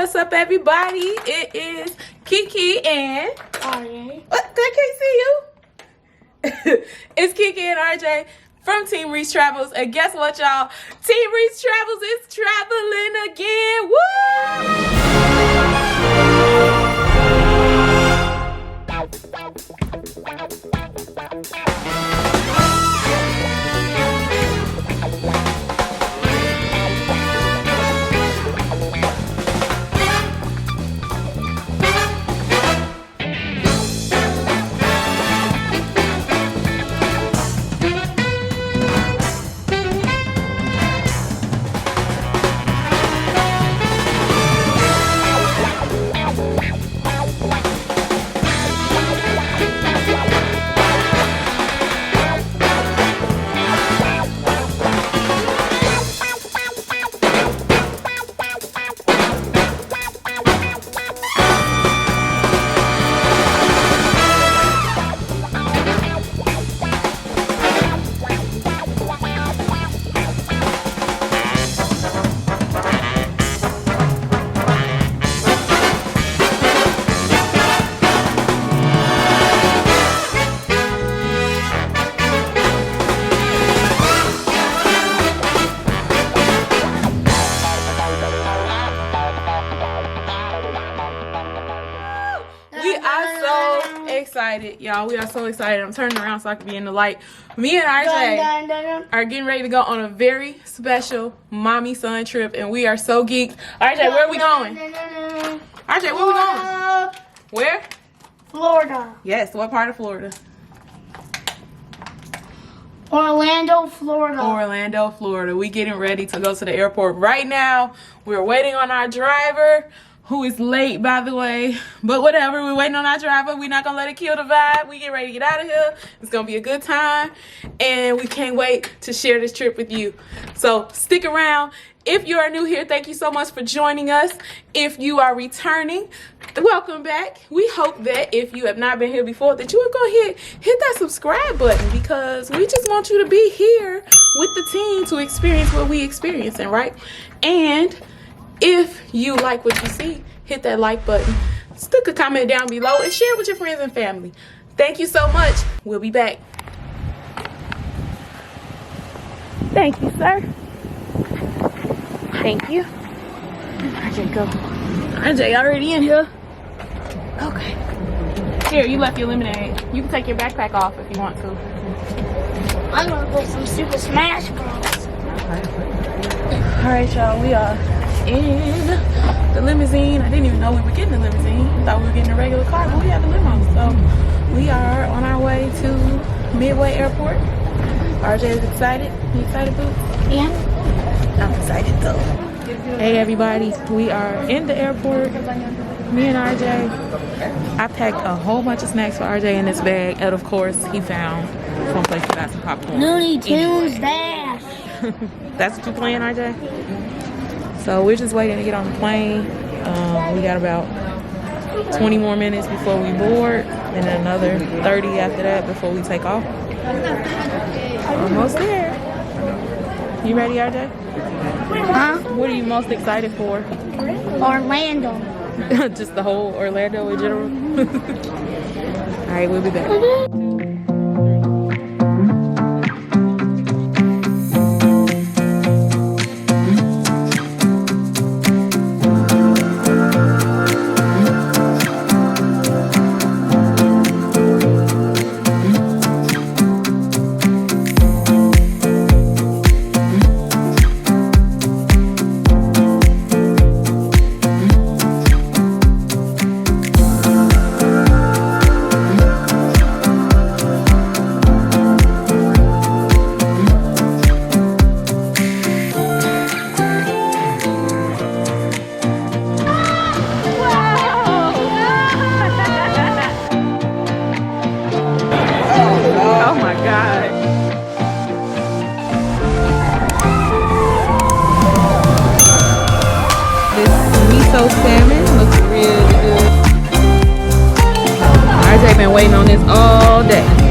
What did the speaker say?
what's up, everybody? It is Kiki and RJ. What? I can't see you. It's Kiki and RJ from Team Reese Travels, and guess what, y'all? Team Reese Travels is traveling again. Excited, y'all. We are so excited. I'm turning around so I can be in the light. Me and RJ are getting ready to go on a very special mommy-son trip, and we are so geeked. RJ, where are we going? RJ, where are we going? Where? Florida. Yes, what part of Florida? Orlando, Florida. Orlando, Florida. We getting ready to go to the airport right now. We're waiting on our driver, who is late, by the way, but whatever. We're waiting on our driver. We're not gonna let it kill the vibe. We get ready to get out of here. It's gonna be a good time, and we can't wait to share this trip with you. So stick around. If you are new here, thank you so much for joining us. If you are returning, welcome back. We hope that if you have not been here before, that you will go ahead, hit that subscribe button, because we just want you to be here with the team to experience what we experiencing, right? And if you like what you see, hit that like button, stick a comment down below, and share with your friends and family. Thank you so much. We'll be back. Thank you, sir. Thank you. RJ, go. RJ already in here. Okay. Here, you left your lemonade. You can take your backpack off if you want to. I'm gonna play some Super Smash Bros. All right, y'all. We are in the limousine. I didn't even know we were getting the limousine. I thought we were getting a regular car, but we have a limo. So we are on our way to Midway Airport. RJ is excited. You excited, Boots? Yeah. I'm excited though. Hey everybody, we are in the airport. Me and RJ. I packed a whole bunch of snacks for RJ in this bag, and of course he found some place to buy some popcorn. Looney Tunes Dash. That's what you're playing, RJ? So we're just waiting to get on the plane. We got about 20 more minutes before we board, and then another 30 after that before we take off. Almost there. You ready, RJ? Huh? What are you most excited for? Orlando. Just the whole Orlando in general? All right, we'll be back. miso salmon. Looks really good. RJ been waiting on this all day.